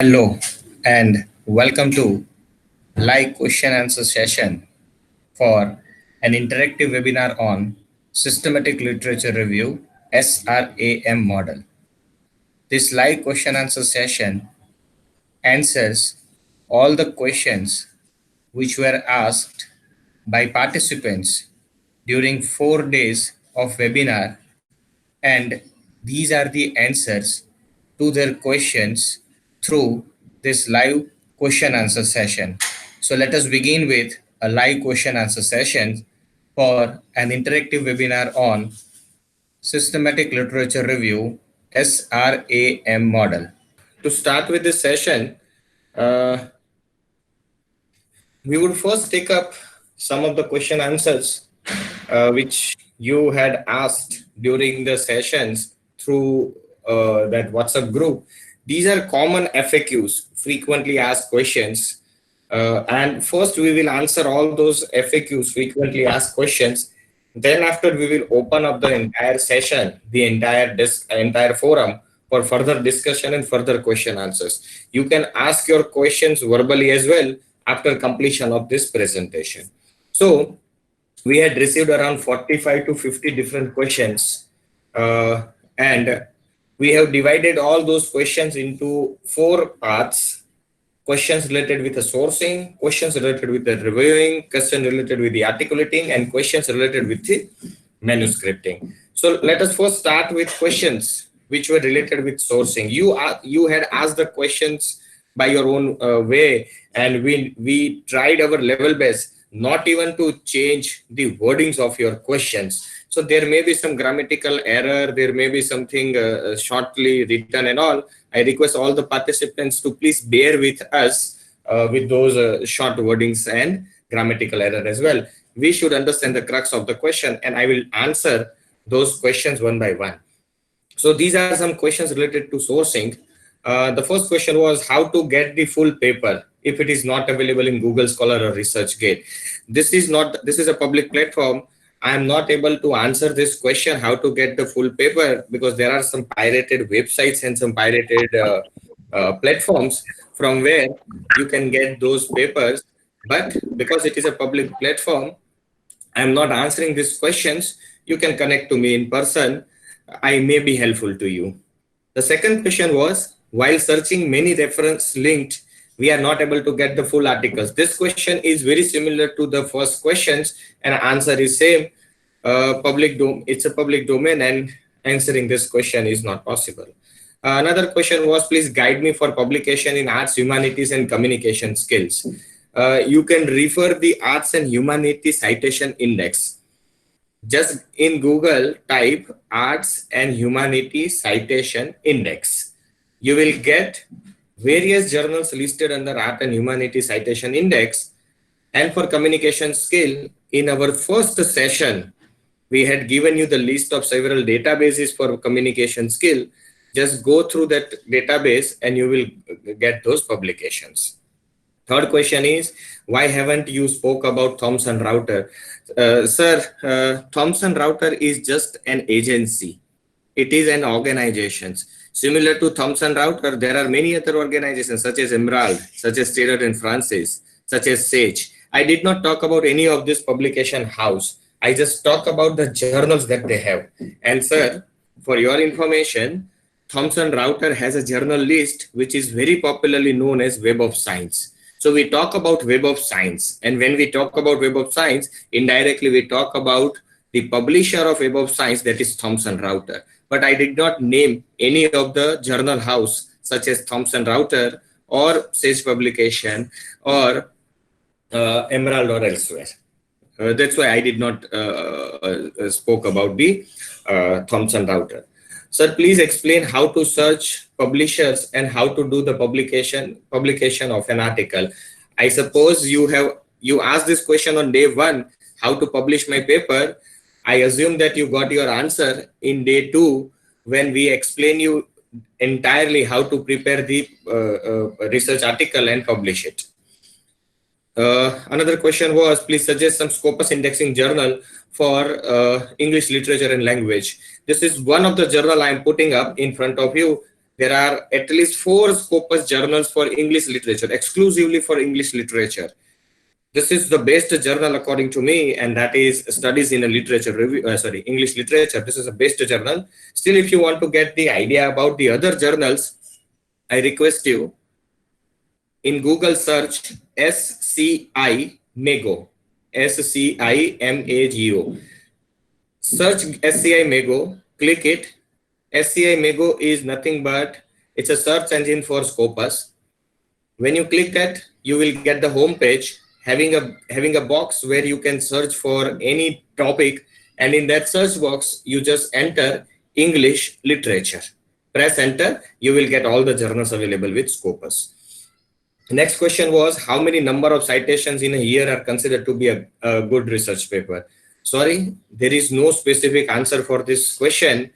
Hello and welcome to live question answer session for an interactive webinar on systematic literature review SRAM model. This live question answer session answers all the questions which were asked by participants during 4 days of webinar, and these are the answers to their questions through this live question answer session. So let us begin with a live question answer session for an interactive webinar on systematic literature review SRAM model. To start with this session, uh, we would first take up some of the question answers which you had asked during the sessions through that WhatsApp group. These are common FAQs, frequently asked questions. And first, we will answer all those FAQs, frequently asked questions. Then, after, we will open up the entire session, the entire forum for further discussion and further question answers. You can ask your questions verbally as well after completion of this presentation. So, we had received around 45 to 50 different questions, and we have divided all those questions into 4 parts: questions related with the sourcing, questions related with the reviewing, questions related with the articulating, and questions related with the manuscripting. So let us first start with questions which were related with sourcing. You had asked the questions by your own way, and we tried our level best not even to change the wordings of your questions. So there may be some grammatical error, there may be something shortly written and all. I request all the participants to please bear with us with those short wordings and grammatical error as well. We should understand the crux of the question, and I will answer those questions one by one. So these are some questions related to sourcing. The first question was how to get the full paper if it is not available in Google Scholar or ResearchGate. This is a public platform. I am not able to answer this question how to get the full paper because there are some pirated websites and some pirated platforms from where you can get those papers. But because it is a public platform, I am not answering these questions. You can connect to me in person. I may be helpful to you. The second question was, while searching many reference linked, we are not able to get the full articles. This question is very similar to the first questions, and answer is same. It's a public domain, and answering this question is not possible. Another question was, please guide me for publication in arts, humanities, and communication skills. You can refer the Arts and Humanities Citation Index. Just in Google, type Arts and Humanities Citation Index. You will get various journals listed under Art and Humanities Citation Index. And for communication skill, in our first session, we had given you the list of several databases for communication skill. Just go through that database and you will get those publications. Third question is, why haven't you spoke about Thomson Router? Sir, Thomson Router is just an agency. It is an organization. Similar to Thomson Router, there are many other organizations such as Emerald, such as Taylor and Francis, such as Sage. I did not talk about any of this publication house. I just talk about the journals that they have. And sir, for your information, Thomson Router has a journal list which is very popularly known as Web of Science. So we talk about Web of Science, and when we talk about Web of Science, indirectly we talk about the publisher of Web of Science, that is Thomson Router. But I did not name any of the journal house such as Thomson Router or Sage Publication or Emerald or elsewhere. That's why I did not spoke about the Thomson Router. Sir, please explain how to search publishers and how to do the publication of an article. I suppose you asked this question on day 1, how to publish my paper. I assume that you got your answer in day 2 when we explain you entirely how to prepare the research article and publish it. Another question was, please suggest some Scopus indexing journal for English literature and language. This is one of the journal I am putting up in front of you. there are at least 4 Scopus journals for English literature, exclusively for English literature. This is the best journal according to me, and that is Studies in a Literature Review, English Literature. This is the best journal. Still, if you want to get the idea about the other journals, I request you, in Google search SCI Mago, SCIMAGO. Search SCI Mago, click it. SCI Mago is nothing but, it's a search engine for Scopus. When you click that, you will get the home page having a box where you can search for any topic, and in that search box you just enter English literature. Press enter, you will get all the journals available with Scopus. Next question was, how many number of citations in a year are considered to be a good research paper? Sorry, there is no specific answer for this question,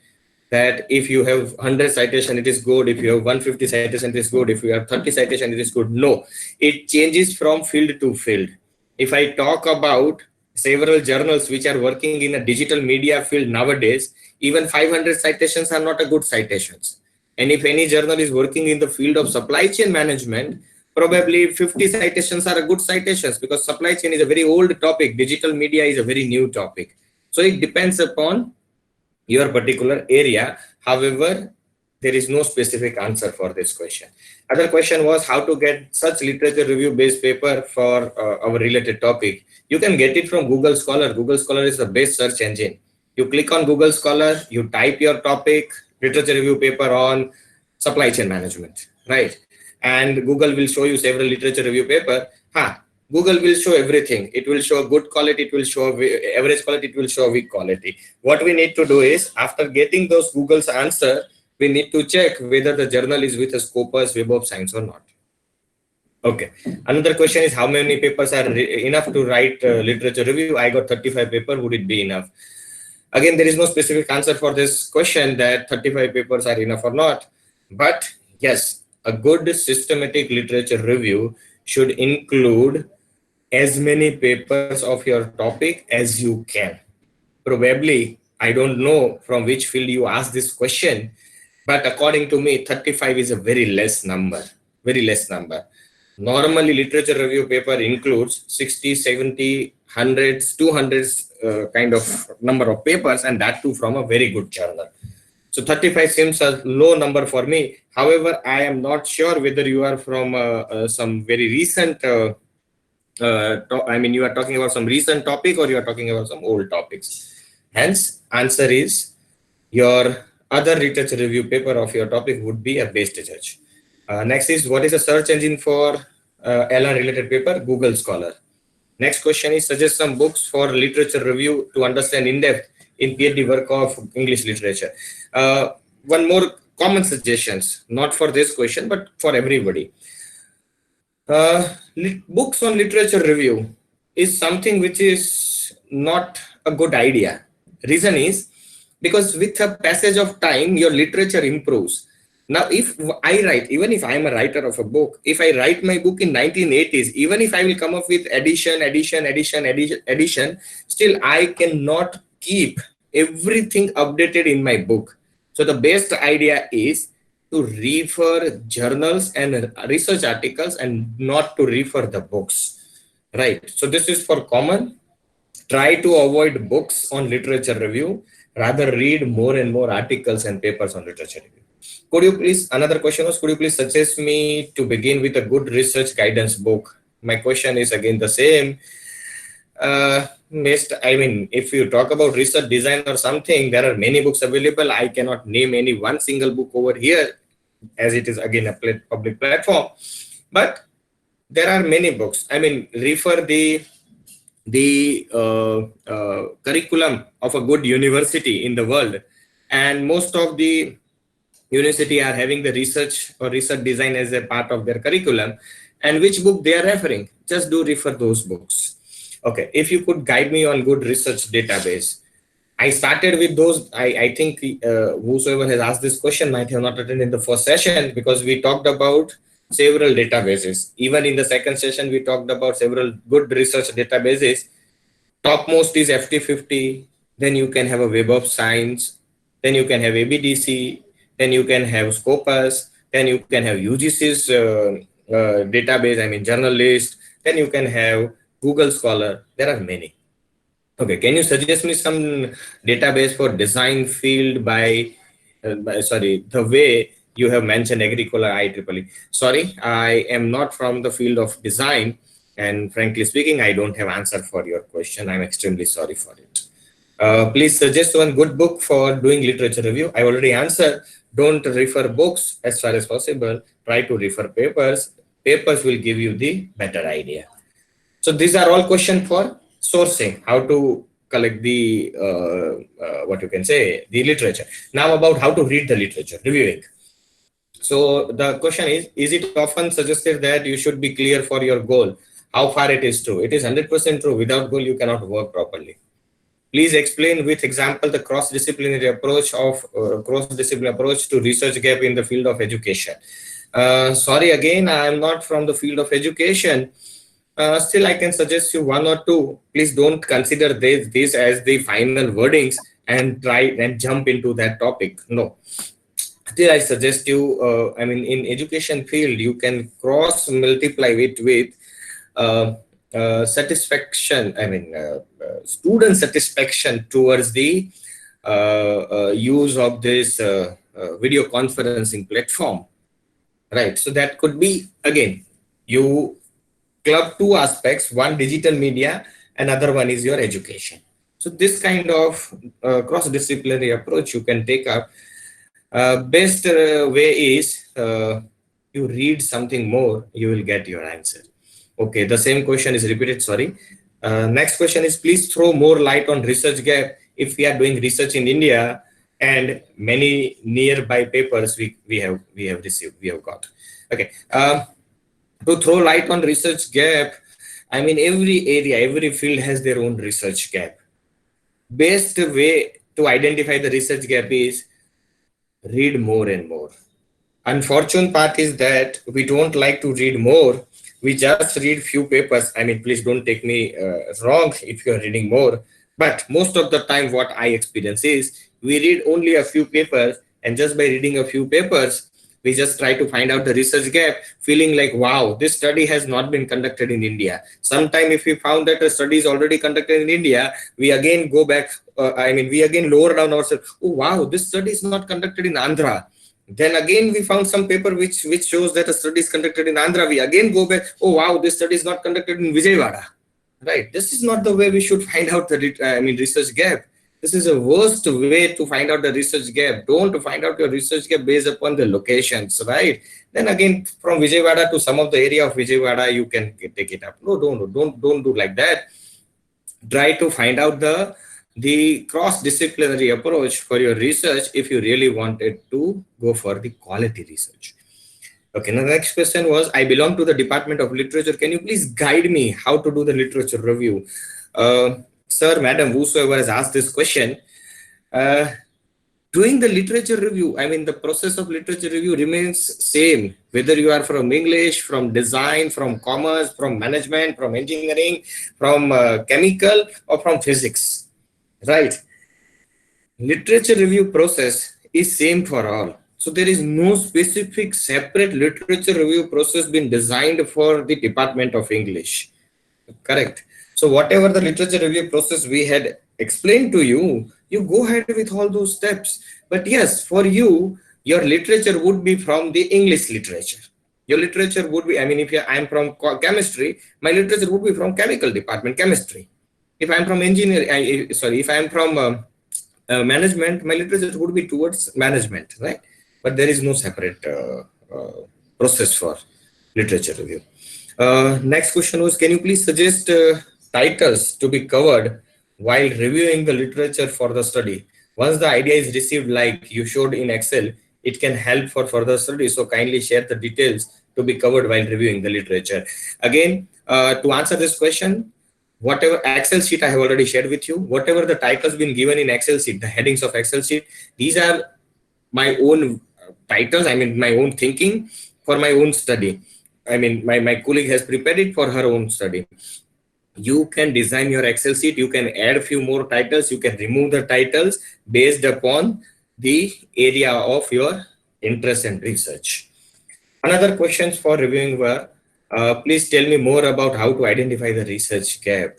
that if you have 100 citation, it is good. If you have 150 citation, it is good. If you have 30 citation, it is good. No, it changes from field to field. If I talk about several journals which are working in a digital media field nowadays, even 500 citations are not a good citations. And if any journal is working in the field of supply chain management, probably 50 citations are a good citations, because supply chain is a very old topic. Digital media is a very new topic. So it depends upon your particular area. However, there is no specific answer for this question. Other question was how to get such literature review based paper for our related topic. You can get it from Google Scholar. Google Scholar is the best search engine. You click on Google Scholar, you type your topic, literature review paper on supply chain management, right? And Google will show you several literature review paper. Google will show everything. It will show good quality, it will show average quality, it will show weak quality. What we need to do is, after getting those Google's answer, we need to check whether the journal is with a Scopus, Web of Science or not. Okay. Another question is, how many papers are enough to write literature review? I got 35 papers. Would it be enough? Again, there is no specific answer for this question that 35 papers are enough or not. But yes, a good systematic literature review should include as many papers of your topic as you can. Probably, I don't know from which field you asked this question, but according to me, 35 is a very less number, very less number. Normally, literature review paper includes 60, 70, hundreds, 200s kind of number of papers, and that too from a very good journal. So 35 seems a low number for me. However, I am not sure whether you are from some very recent, you are talking about some recent topic or you are talking about some old topics. Hence, answer is your other literature review paper of your topic would be a best judge. Next is, what is a search engine for LR related paper? Google Scholar. Next question is, suggest some books for literature review to understand in depth in PhD work of English literature. One more common suggestions, not for this question, but for everybody. Books on literature review is something which is not a good idea. Reason is because with a passage of time, your literature improves. Now, if I write, even if I am a writer of a book, if I write my book in 1980s, even if I will come up with addition, still I cannot keep everything updated in my book. So the best idea is to refer journals and research articles and not to refer the books, right? So this is for common. Try to avoid books on literature review, rather read more and more articles and papers on literature review. Could you please, another question was, could you please suggest me to begin with a good research guidance book? My question is again the same. If you talk about research design or something, there are many books available. I cannot name any one single book over here, as it is again a public platform. But there are many books. Refer the curriculum of a good university in the world, and most of the university are having the research or research design as a part of their curriculum, and which book they are referring, just do refer those books. Okay, if you could guide me on good research database. I started with those. I think whosoever has asked this question might have not attended the first session, because we talked about several databases. Even in the second session, we talked about several good research databases. Topmost is FT50, then you can have a Web of Science, then you can have ABDC, then you can have Scopus, then you can have UGC's database, I mean journal list, then you can have Google Scholar. There are many. Okay, can you suggest me some database for design field sorry, the way you have mentioned Agricola IEEE? Sorry, I am not from the field of design, and frankly speaking, I don't have answer for your question. I'm extremely sorry for it. Please suggest one good book for doing literature review. I already answered. Don't refer books as far as possible. Try to refer papers. Papers will give you the better idea. So these are all questions for sourcing, how to collect the, what you can say, the literature. Now about how to read the literature, reviewing. So the question is it often suggested that you should be clear for your goal? How far it is true? It is 100% true. Without goal, you cannot work properly. Please explain with example the cross-disciplinary approach to research gap in the field of education. Sorry, again, I am not from the field of education. Still, I can suggest you one or two. Please don't consider this as the final wordings and try and jump into that topic. No. Still, I suggest you, I mean, in education field, you can cross multiply it with satisfaction, I mean, student satisfaction towards the use of this video conferencing platform, right? So that could be, again, you club two aspects, one digital media, another one is your education. So this kind of cross-disciplinary approach you can take up. Best way is you read something more, you will get your answer. Okay, the same question is repeated, sorry. Next question is, please throw more light on research gap if we are doing research in India and many nearby papers we have got. Okay, to throw light on research gap, I mean every area, every field has their own research gap. Best way to identify the research gap is read more and more. Unfortunate part is that we don't like to read more. We just read few papers. I mean, please don't take me wrong if you're reading more. But most of the time what I experience is we read only a few papers, and just by reading a few papers, we just try to find out the research gap, feeling like, wow, this study has not been conducted in India. Sometime if we found that a study is already conducted in India, we again go back, we again lower down ourselves. Oh, wow, this study is not conducted in Andhra. Then again, we found some paper which shows that a study is conducted in Andhra. We again go back, oh, wow, this study is not conducted in Vijayawada. Right? This is not the way we should find out the research gap. This is a worst way to find out the research gap. Don't find out your research gap based upon the locations, right? Then again, from Vijayawada to some of the area of Vijayawada, you can take it up. No, don't do like that. Try to find out the cross-disciplinary approach for your research if you really wanted to go for the quality research. Okay, now the next question was, I belong to the Department of Literature. Can you please guide me how to do the literature review? Sir, madam, whosoever has asked this question, doing the literature review, I mean, the process of literature review remains same, whether you are from English, from design, from commerce, from management, from engineering, from chemical, or from physics, right? Literature review process is same for all. So there is no specific separate literature review process been designed for the Department of English. Correct. So whatever the literature review process we had explained to you, you go ahead with all those steps. But yes, for you, your literature would be from the English literature. Your literature would be, I mean, if I'm from chemistry, my literature would be from chemical department, chemistry. If I'm from engineering, if I'm from management, my literature would be towards management, right? But there is no separate process for literature review. Next question was, can you please suggest titles to be covered while reviewing the literature for the study? Once the idea is received, like you showed in Excel, it can help for further study. So kindly share the details to be covered while reviewing the literature. Again, to answer this question, whatever Excel sheet I have already shared with you, whatever the titles been given in Excel sheet, the headings of Excel sheet, these are my own titles, I mean, my own thinking for my own study. I mean, my colleague has prepared it for her own study. You can design your Excel sheet, you can add a few more titles, you can remove the titles based upon the area of your interest and research. Another questions for reviewing were, please tell me more about how to identify the research gap.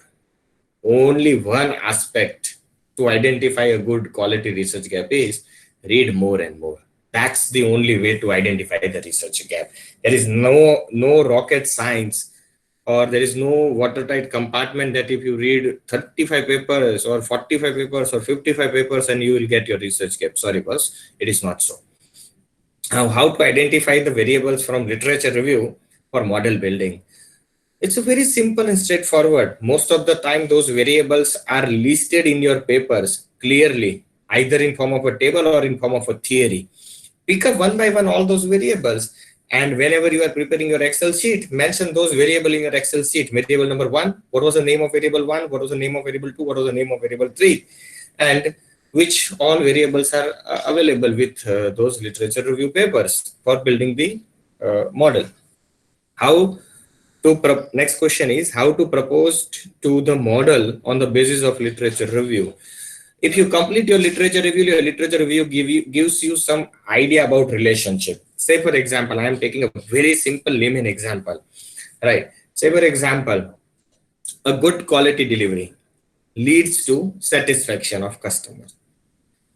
Only one aspect to identify a good quality research gap is read more and more. That's the only way to identify the research gap. There is no rocket science, or there is no watertight compartment that if you read 35 papers or 45 papers or 55 papers and you will get your research gap. Sorry, boss, it is not so. Now, how to identify the variables from literature review for model building? It's a very simple and straightforward. Most of the time, those variables are listed in your papers clearly, either in form of a table or in form of a theory. Pick up one by one all those variables, and whenever you are preparing your Excel sheet, mention those variable in your Excel sheet. Variable number 1, what was the name of variable 1? What was the name of variable 2? What was the name of variable 3? And which all variables are available with those literature review papers for building the model. Next question is how to propose to the model on the basis of literature review. If you complete your literature review gives you some idea about relationship. Say for example, I am taking a very simple layman example, right? Say for example, a good quality delivery leads to satisfaction of customers.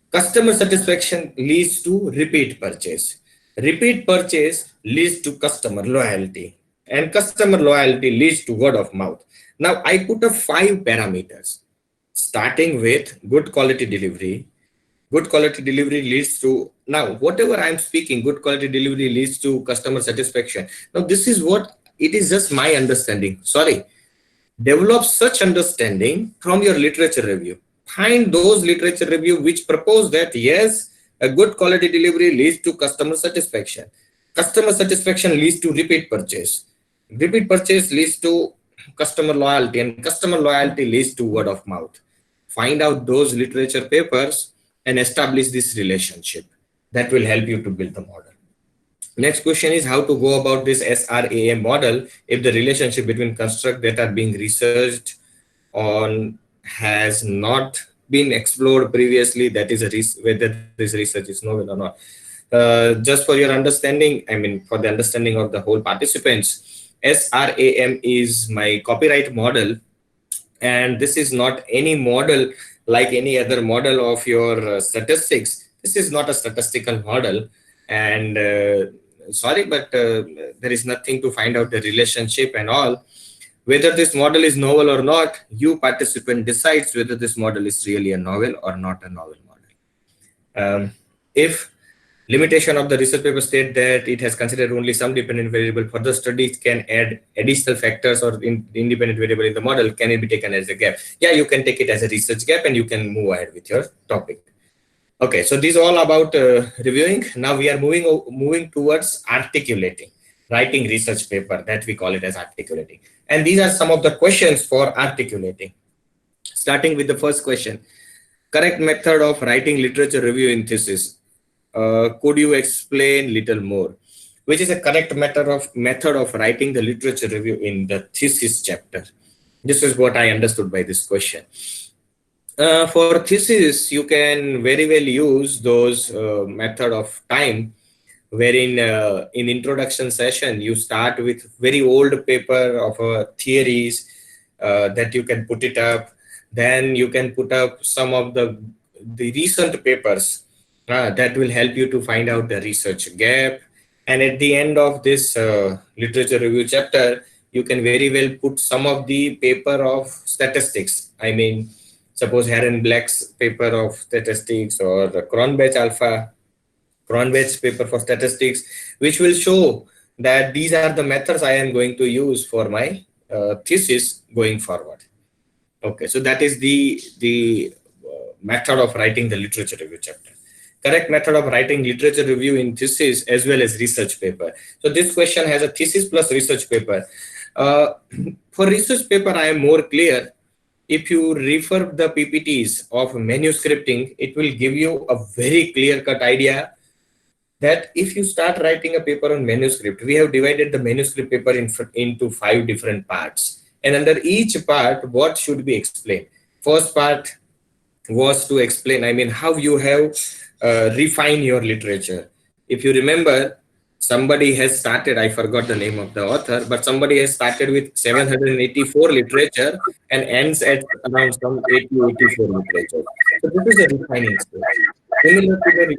Customer satisfaction leads to repeat purchase. Repeat purchase leads to customer loyalty, and customer loyalty leads to word of mouth. Now I put up 5 parameters, starting with good quality delivery. Good quality delivery leads to, now whatever I'm speaking, good quality delivery leads to customer satisfaction. Now this is what, it is just my understanding. Sorry. Develop such understanding from your literature review. Find those literature review which propose that yes, a good quality delivery leads to customer satisfaction. Customer satisfaction leads to repeat purchase. Repeat purchase leads to customer loyalty, and customer loyalty leads to word of mouth. Find out those literature papers and establish this relationship. That will help you to build the model. Next question is how to go about this SRAM model if the relationship between construct that are being researched on has not been explored previously, that is whether this research is novel or not. Just for your understanding, I mean for the understanding of the whole participants, SRAM is my copyright model, and this is not any model like any other model of your statistics. This is not a statistical model, and sorry, but there is nothing to find out the relationship and all. Whether this model is novel or not, you participant decides whether this model is really a novel or not a novel model. If limitation of the research paper state that it has considered only some dependent variable, further studies can add additional factors or independent variable in the model, can it be taken as a gap? Yeah, you can take it as a research gap and you can move ahead with your topic. Okay, so this is all about reviewing. Now we are moving towards articulating, writing research paper, that we call it as articulating. And these are some of the questions for articulating. Starting with the first question, correct method of writing literature review in thesis. Could you explain little more? Which is a correct method of writing the literature review in the thesis chapter? This is what I understood by this question. For thesis, you can very well use those method of time, wherein in introduction session, you start with very old paper of theories that you can put it up. Then you can put up some of the recent papers that will help you to find out the research gap. And at the end of this literature review chapter, you can very well put some of the paper of statistics. I mean, suppose Heron Black's paper of statistics or Cronbach's paper for statistics, which will show that these are the methods I am going to use for my thesis going forward. Okay, so that is the method of writing the literature review chapter. Correct method of writing literature review in thesis as well as research paper. So this question has a thesis plus research paper. For research paper, I am more clear. If you refer the PPTs of manuscripting, it will give you a very clear-cut idea that if you start writing a paper on manuscript, we have divided the manuscript paper into 5 different parts. And under each part, what should be explained? First part was to explain, I mean, how you have refined your literature. If you remember, somebody has started, I forgot the name of the author, but somebody has started with 784 literature and ends at around some 80, 84 literature. So this is a refining stage. Similar to the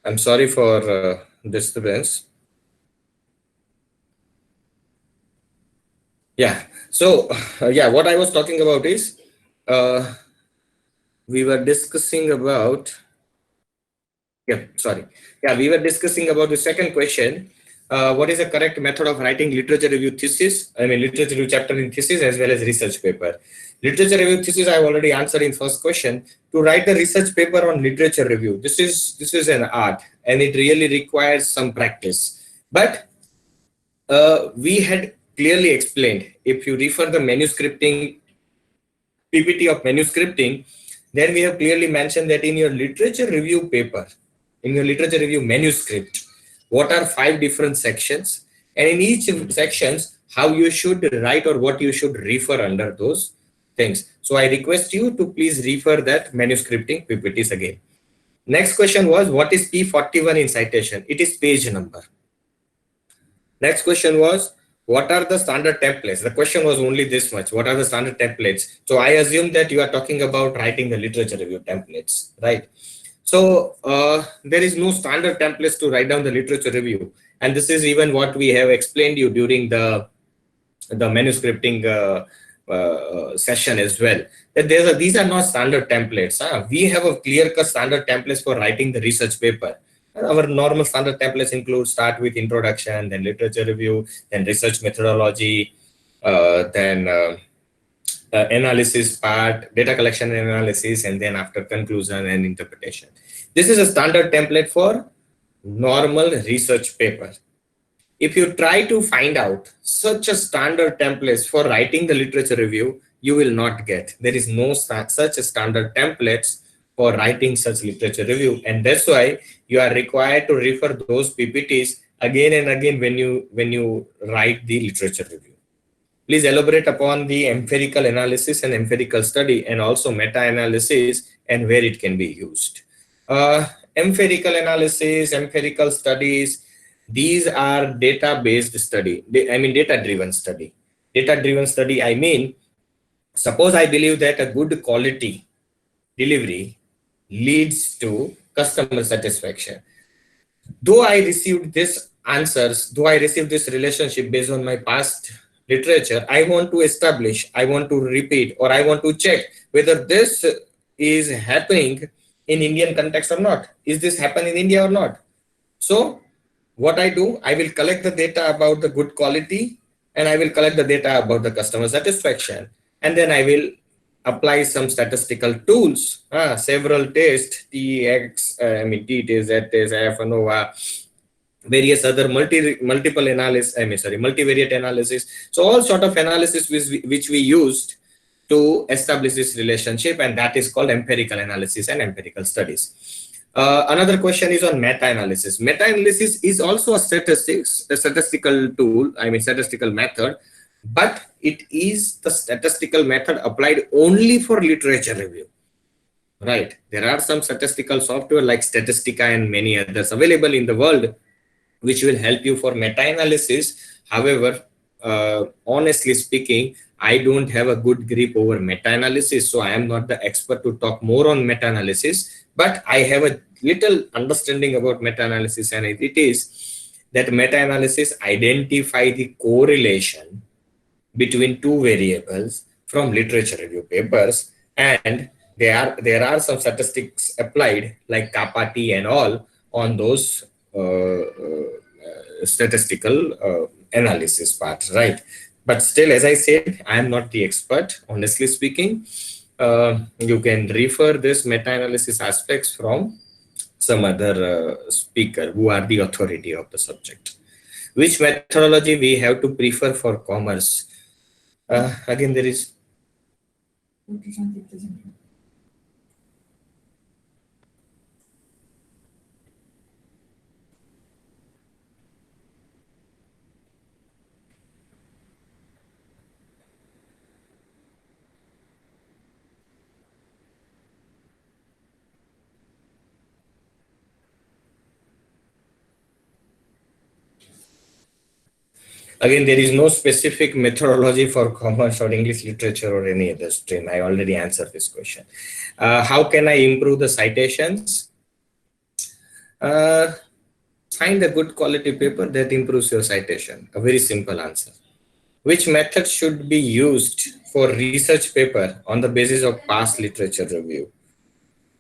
I'm sorry for disturbance. Yeah. So, yeah, what I was talking about is we were discussing about, yeah, sorry. Yeah, we were discussing about the second question. What is the correct method of writing literature review thesis? I mean, literature review chapter in thesis as well as research paper. Literature review thesis, I have already answered in first question. To write the research paper on literature review, this is an art and it really requires some practice. But we had clearly explained, if you refer the manuscripting PPT of manuscripting, then we have clearly mentioned that in your literature review paper, in your literature review manuscript, what are 5 different sections, and in each sections, how you should write or what you should refer under those things. So I request you to please refer that manuscripting PPTs again. Next question was, what is P41 in citation? It is page number. Next question was, what are the standard templates? The question was only this much. What are the standard templates? So I assume that you are talking about writing the literature review templates, right? So there is no standard templates to write down the literature review. And this is even what we have explained you during the manuscripting session as well. That these are not standard templates. We have a clear-cut standard templates for writing the research paper. Our normal standard templates include start with introduction, then literature review, then research methodology, then analysis part, data collection and analysis, and then after conclusion and interpretation. This is a standard template for normal research paper. If you try to find out such a standard templates for writing the literature review, you will not get. There is no such a standard templates for writing such literature review, and that's why you are required to refer those PPTs again and again when you write the literature review. Please elaborate upon the empirical analysis and empirical study, and also meta-analysis and where it can be used. Empirical analysis, empirical studies, these are data-based study. I mean, data-driven study. Data-driven study, I mean, suppose I believe that a good quality delivery leads to customer satisfaction. Though I received these answers, though I received this relationship based on my past literature, I want to establish, I want to repeat, or I want to check whether this is happening in Indian context or not. Is this happen in India or not? So what I do, I will collect the data about the good quality, and I will collect the data about the customer satisfaction, and then I will apply some statistical tools, several tests, TX, I mean T-test, Z-test, ANOVA, various other multiple analysis, multivariate analysis. So all sort of analysis which we used to establish this relationship, and that is called empirical analysis and empirical studies. Another question is on meta-analysis. Meta-analysis is also a statistical tool, statistical method, but it is the statistical method applied only for literature review. Right. There are some statistical software like Statistica and many others available in the world, which will help you for meta-analysis. However, honestly speaking, I don't have a good grip over meta-analysis, so I am not the expert to talk more on meta-analysis, but I have a little understanding about meta-analysis, and it is that meta-analysis identify the correlation between two variables from literature review papers, and there are some statistics applied like kappa T and all on those statistical analysis part, right? But still, as I said, I am not the expert, honestly speaking. You can refer this meta-analysis aspects from some other speaker who are the authority of the subject. Which methodology we have to prefer for commerce? Again, there is Again, there is no specific methodology for commerce or English literature or any other stream. I already answered this question. How can I improve the citations? Find a good quality paper that improves your citation. A very simple answer. Which method should be used for research paper on the basis of past literature review?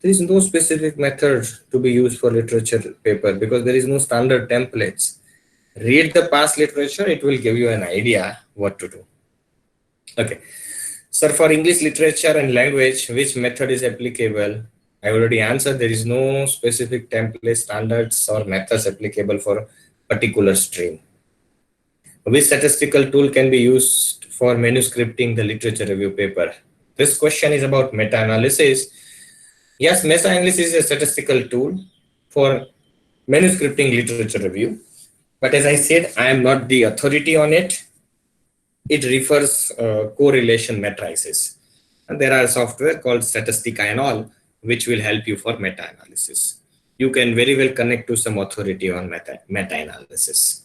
There is no specific method to be used for literature paper because there is no standard templates. Read the past literature, it will give you an idea what to do. Okay. Sir, for English literature and language, which method is applicable? I already answered. There is no specific template, standards, or methods applicable for particular stream. Which statistical tool can be used for manuscripting the literature review paper? This question is about meta-analysis. Yes, meta-analysis is a statistical tool for manuscripting literature review. But as I said, I am not the authority on it. It refers correlation matrices. And there are software called Statistica and all, which will help you for meta-analysis. You can very well connect to some authority on meta-analysis.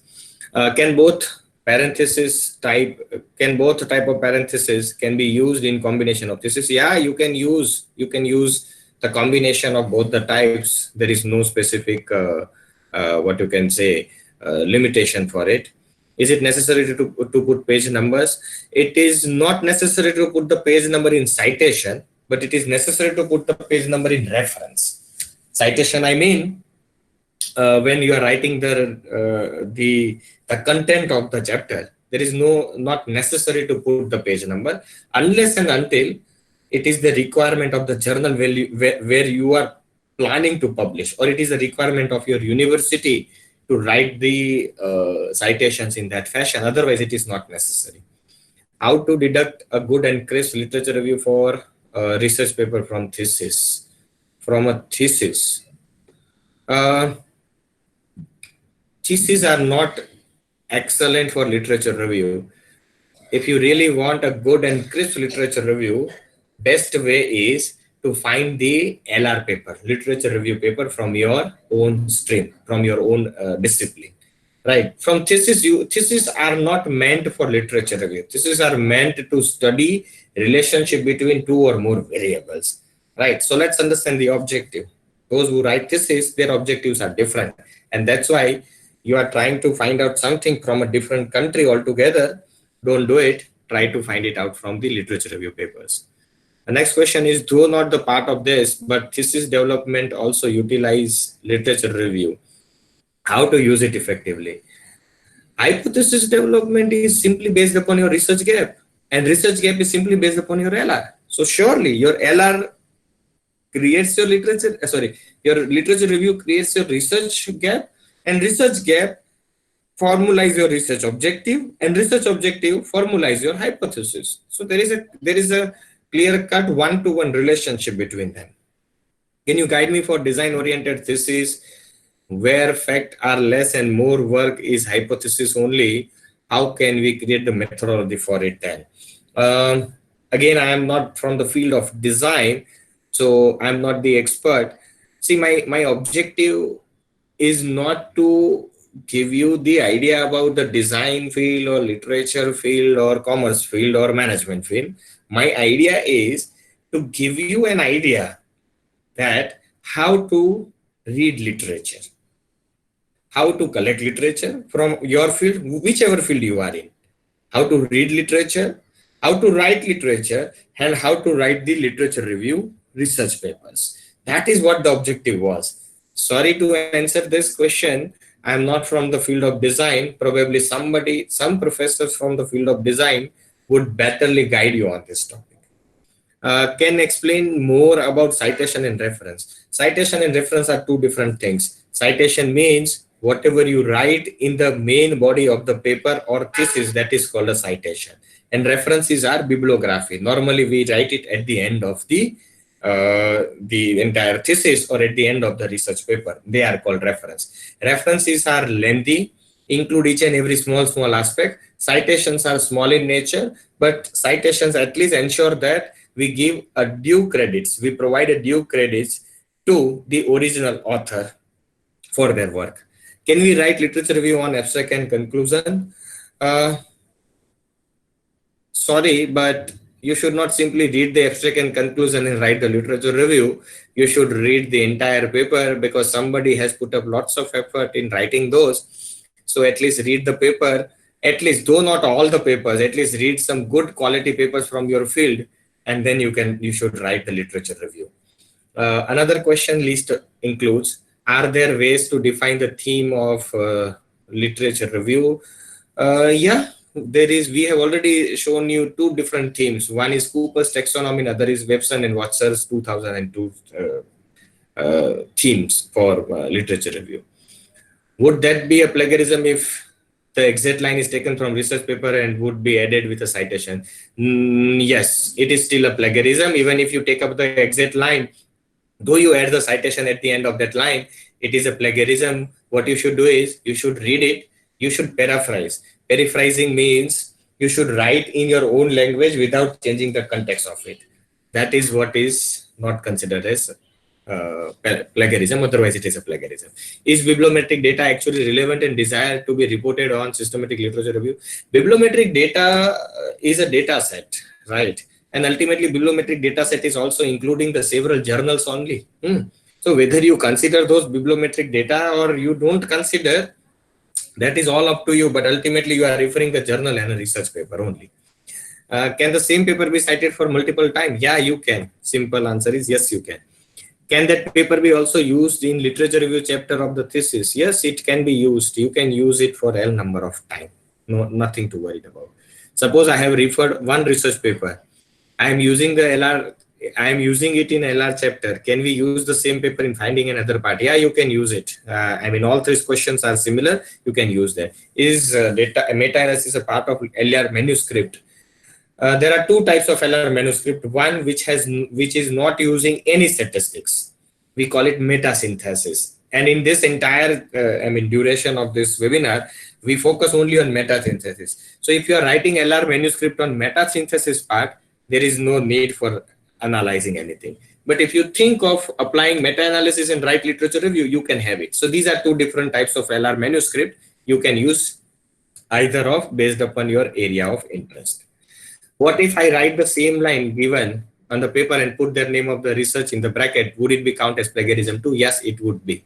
Can both type of parentheses can be used in combination of thesis? Yeah, you can use the combination of both the types. There is no specific what you can say limitation for it. Is it necessary to put page numbers? It is not necessary to put the page number in citation, but it is necessary to put the page number in reference. Citation, I mean, when you are writing the content of the chapter, there is not necessary to put the page number unless and until it is the requirement of the journal where you are planning to publish, or it is a requirement of your university to write the citations in that fashion. Otherwise, it is not necessary. How to deduct a good and crisp literature review for a research paper from thesis? From a thesis. Theses are not excellent for literature review. If you really want a good and crisp literature review, best way is to find the LR paper, literature review paper from your own stream, from your own discipline, right? From theses are not meant for literature review. Theses are meant to study relationship between two or more variables, right? So let's understand the objective. Those who write thesis, their objectives are different. And that's why you are trying to find out something from a different country altogether. Don't do it. Try to find it out from the literature review papers. The next question is, though not the part of this, but thesis development also utilize literature review. How to use it effectively? Hypothesis development is simply based upon your research gap, and research gap is simply based upon your LR. So surely your LR creates your your literature review creates your research gap, and research gap formalize your research objective, and research objective formalize your hypothesis. So there is a clear-cut one-to-one relationship between them. Can you guide me for design-oriented thesis where facts are less and more work is hypothesis only? How can we create the methodology for it then? Again, I am not from the field of design, so I'm not the expert. See, my objective is not to give you the idea about the design field or literature field or commerce field or management field. My idea is to give you an idea that how to read literature, how to collect literature from your field, whichever field you are in, how to read literature, how to write literature, and how to write the literature review research papers. That is what the objective was. Sorry to answer this question. I'm not from the field of design. Probably some professors from the field of design would betterly guide you on this topic. Can explain more about citation and reference. Citation and reference are two different things. Citation means whatever you write in the main body of the paper or thesis, that is called a citation. and references are bibliography. Normally we write it at the end of the entire thesis or at the end of the research paper. They are called reference. References are lengthy, include each and every small aspect. Citations are small in nature, but citations at least ensure that we give a due credits. We provide a due credits to the original author for their work. Can we write literature review on abstract and conclusion? Sorry, but you should not simply read the abstract and conclusion and write the literature review. You should read the entire paper because somebody has put up lots of effort in writing those. So at least read the paper, at least though not all the papers, at least read some good quality papers from your field, and then you should write the literature review. Another question list includes, are there ways to define the theme of literature review? Yeah, there is. We have already shown you two different themes. One is Cooper's taxonomy, and other is Webster and Watson's 2002 themes for literature review. Would that be a plagiarism if the exact line is taken from research paper and would be added with a citation? Yes, it is still a plagiarism. Even if you take up the exact line, though you add the citation at the end of that line, it is a plagiarism. What you should do is you should read it, you should paraphrase. Paraphrasing means you should write in your own language without changing the context of it. That is what is not considered as plagiarism, otherwise it is a plagiarism. Is bibliometric data actually relevant and desired to be reported on systematic literature review? Bibliometric data is a data set, right? And ultimately bibliometric data set is also including the several journals only. So whether you consider those bibliometric data or you don't consider, that is all up to you, but ultimately you are referring the journal and a research paper only. Can the same paper be cited for multiple times? Yeah, you can. Simple answer is yes, you can. Can that paper be also used in literature review chapter of the thesis? Yes, it can be used. You can use it for L number of time. No, nothing to worry about. Suppose I have referred one research paper. I am using the LR. I am using it in LR chapter. Can we use the same paper in finding another part? Yeah, you can use it. I mean, all three questions are similar. You can use that. Is data meta-analysis a part of LR manuscript? There are two types of LR manuscript. One which is not using any statistics. We call it meta synthesis. And in this entire duration of this webinar, we focus only on meta synthesis. So if you are writing LR manuscript on meta synthesis part, there is no need for analyzing anything. But if you think of applying meta-analysis and write literature review, you can have it. So these are two different types of LR manuscript. You can use either of based upon your area of interest. What if I write the same line given on the paper and put the name of the research in the bracket? Would it be count as plagiarism too? Yes, it would be.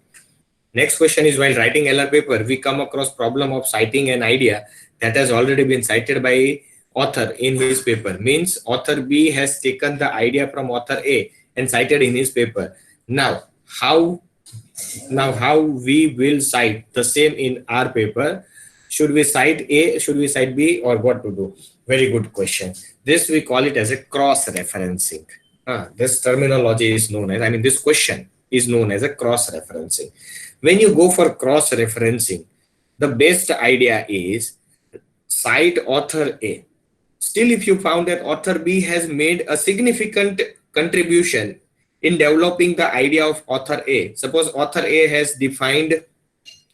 Next question is, while writing LR paper, we come across problem of citing an idea that has already been cited by author in his paper. Means author B has taken the idea from author A and cited in his paper. Now how we will cite the same in our paper? Should we cite A, should we cite B, or what to do? Very good question. This we call it as a cross-referencing. This terminology is known as, this question is known as a cross-referencing. When you go for cross-referencing, the best idea is cite author A. Still, if you found that author B has made a significant contribution in developing the idea of author A, suppose author A has defined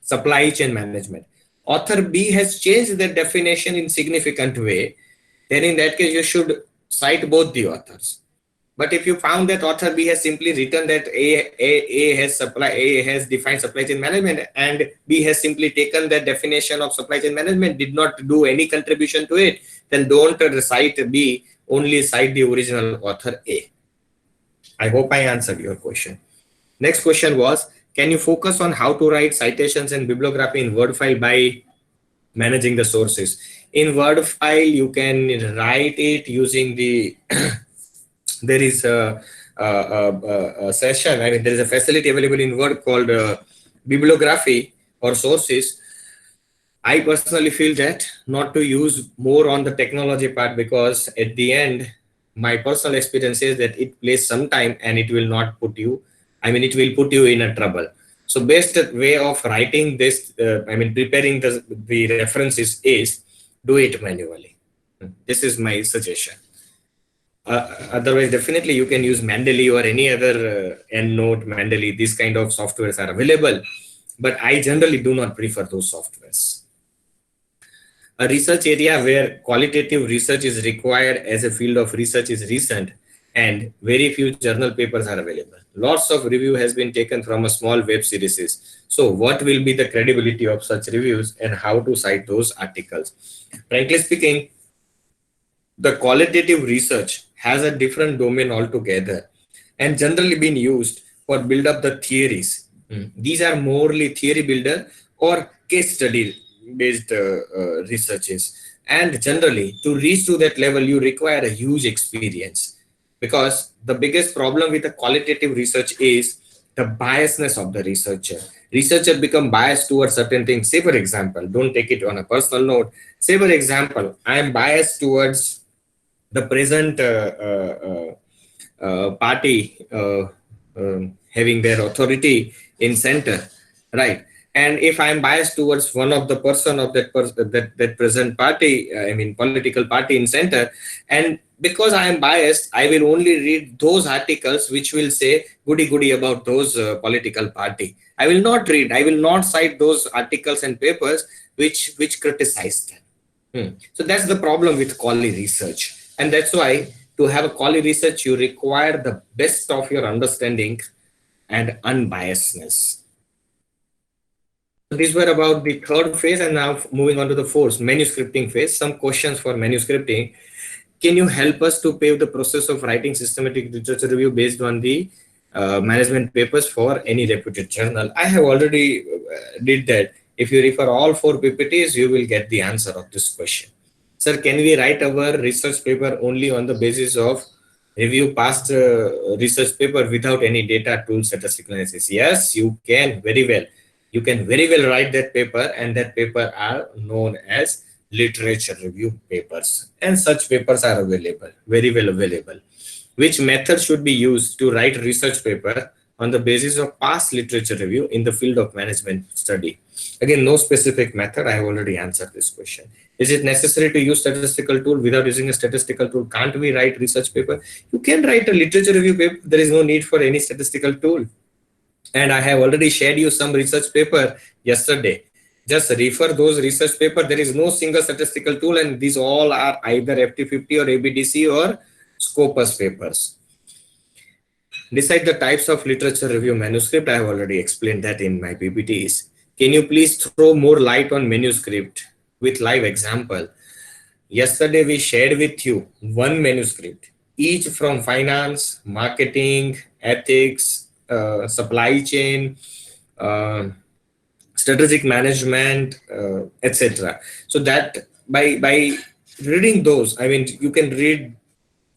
supply chain management, author B has changed the definition in significant way, then in that case you should cite both the authors. But if you found that author B has simply written that A has defined supply chain management and B has simply taken that definition of supply chain management, did not do any contribution to it, then don't cite B, only cite the original author A. I hope I answered your question. Next question was, can you focus on how to write citations and bibliography in Word file by managing the sources? In Word file, you can write it using the there is a session, there is a facility available in Word called bibliography or sources. I personally feel that not to use more on the technology part, because at the end, my personal experience is that it plays some time and it will not put you, it will put you in a trouble. So best way of writing this, preparing the references is do it manually. This is my suggestion. Otherwise, definitely you can use Mendeley or any other EndNote, Mendeley. These kind of softwares are available, but I generally do not prefer those softwares. A research area where qualitative research is required as a field of research is recent, and very few journal papers are available. Lots of review has been taken from a small web series. So what will be the credibility of such reviews and how to cite those articles? Frankly speaking, the qualitative research has a different domain altogether and generally been used for build up the theories. These are morely theory builder or case study based researches, and generally to reach to that level you require a huge experience, because the biggest problem with the qualitative research is the biasness of the researcher become biased towards certain things. Say for example, don't take it on a personal note, say for example, I am biased towards the present party having their authority in center, right? And if I'm biased towards one of the person of that present party, I mean political party in center, and because I am biased, I will only read those articles which will say goody about those political party. I will not read, I will not cite those articles and papers which criticize them. So that's the problem with quality research, and that's why to have a quality research you require the best of your understanding and unbiasedness. These were about the third phase, and now moving on to the fourth, manuscripting phase. Some questions for manuscripting. Can you help us to pave the process of writing systematic literature review based on the management papers for any reputed journal? I have already did that. If you refer all 4 PPTs, you will get the answer of this question. Sir, can we write our research paper only on the basis of review past research paper without any data tool statistical analysis? Yes, you can very well. You can very well write that paper, and that paper are known as literature review papers, and such papers are available, very well available. Which method should be used to write research paper on the basis of past literature review in the field of management study? Again, no specific method. I have already answered this question. Is it necessary to use statistical tool? Without using a statistical tool, can't we write research paper? You can write a literature review paper. There is no need for any statistical tool. And I have already shared you some research paper yesterday. Just refer those research paper. There is no single statistical tool, and these all are either FT50 or ABDC or Scopus papers. Decide the types of literature review manuscript. I have already explained that in my PPTs. Can you please throw more light on manuscript with live example? Yesterday we shared with you one manuscript, each from finance, marketing, ethics, supply chain, strategic management, etc. So that by reading those, I mean, you can read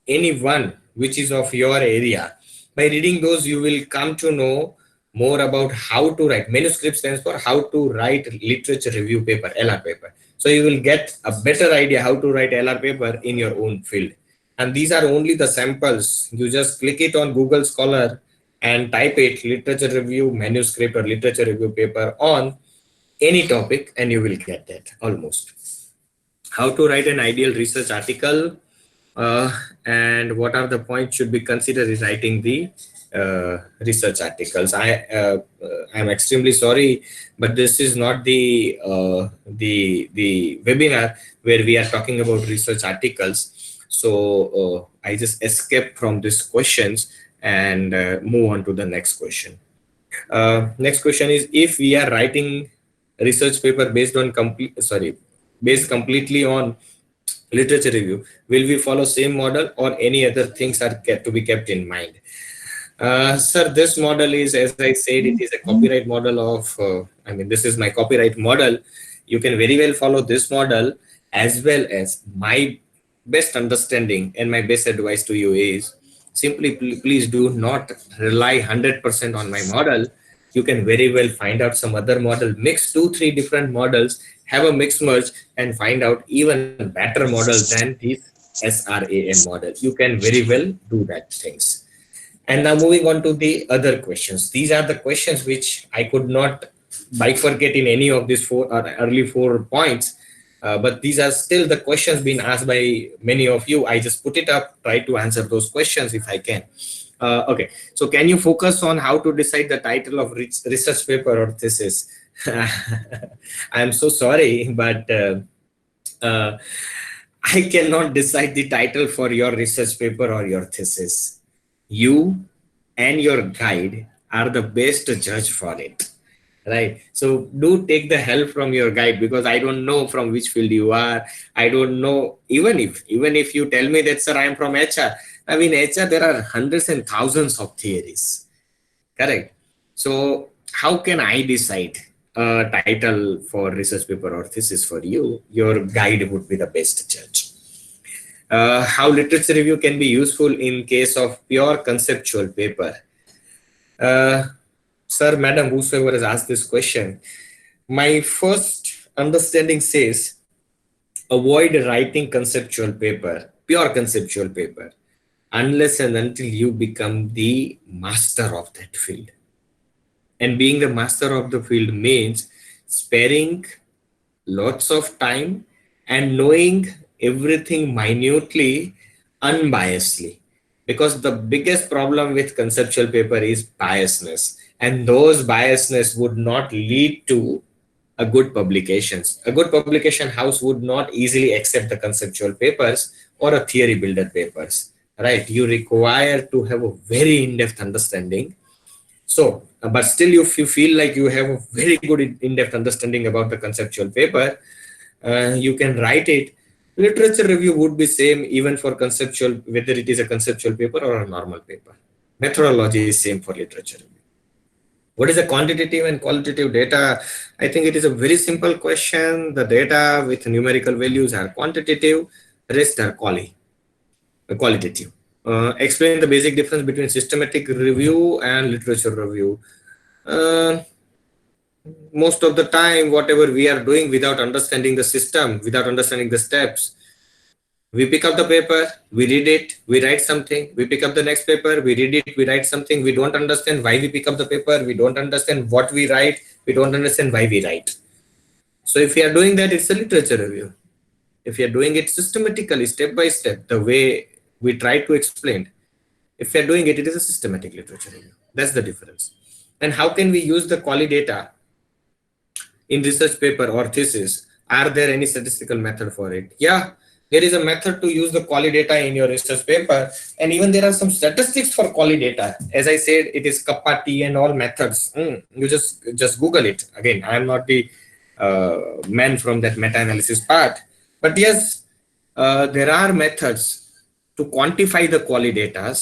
any one which is of your area. By reading those, you will come to know more about how to write. Manuscript stands for how to write literature review paper, LR paper. So you will get a better idea how to write LR paper in your own field. And these are only the samples. You just click it on Google Scholar and type it literature review manuscript or literature review paper on any topic, and you will get that almost. How to write an ideal research article, and what are the points should be considered in writing the research articles. I am extremely sorry, but this is not the webinar where we are talking about research articles. So I just escaped from these questions and move on to the next question. Next question is, if we are writing research paper based completely on literature review, will we follow same model or any other things are to be kept in mind? Sir, this model is, as I said, it is a copyright model of, I mean, this is my copyright model. You can very well follow this model, as well as my best understanding and my best advice to you is simply please do not rely 100% on my model. You can very well find out some other model, mix 2-3 different models, have a mix merge and find out even better model than this SRAM model. You can very well do that things. And now moving on to the other questions. These are the questions which I could not bifurcate in any of these early four points. But these are still the questions being asked by many of you. I just put it up, try to answer those questions if I can. Okay, so can you focus on how to decide the title of research paper or thesis? I'm so sorry, but I cannot decide the title for your research paper or your thesis. You and your guide are the best judge for it, right? So do take the help from your guide, because I don't know from which field you are. I don't know, even if you tell me that, sir, I am from HR. I mean, HR, there are hundreds and thousands of theories, correct? So how can I decide a title for research paper or thesis for you? Your guide would be the best judge. How literature review can be useful in case of pure conceptual paper? Sir, madam, whosoever has asked this question, my first understanding says avoid writing conceptual paper, pure conceptual paper, unless and until you become the master of that field. And being the master of the field means sparing lots of time and knowing everything minutely, unbiasedly. Because the biggest problem with conceptual paper is biasness, and those biasness would not lead to a good publications. A good publication house would not easily accept the conceptual papers or a theory builder papers, right? You require to have a very in-depth understanding. So, but still, if you feel like you have a very good in-depth understanding about the conceptual paper, you can write it. Literature review would be same even for conceptual, whether it is a conceptual paper or a normal paper. Methodology is same for literature review. What is the quantitative and qualitative data? I think it is a very simple question. The data with numerical values are quantitative, rest are qualitative. Explain the basic difference between systematic review and literature review. Most of the time, whatever we are doing without understanding the system, without understanding the steps, we pick up the paper, we read it, we write something, we pick up the next paper, we read it, we write something. We don't understand why we pick up the paper, we don't understand what we write, we don't understand why we write. So if we are doing that, it's a literature review. If we are doing it systematically, step by step, the way we try to explain, if we are doing it, it is a systematic literature review. That's the difference. And how can we use the quali data in research paper or thesis? Are there any statistical method for it? Yeah, there is a method to use the quali data in your research paper, and even there are some statistics for quali data. As I said, it is kappa T and all methods. You just Google it. Again, I am not the man from that meta-analysis part, but yes, there are methods to quantify the quali data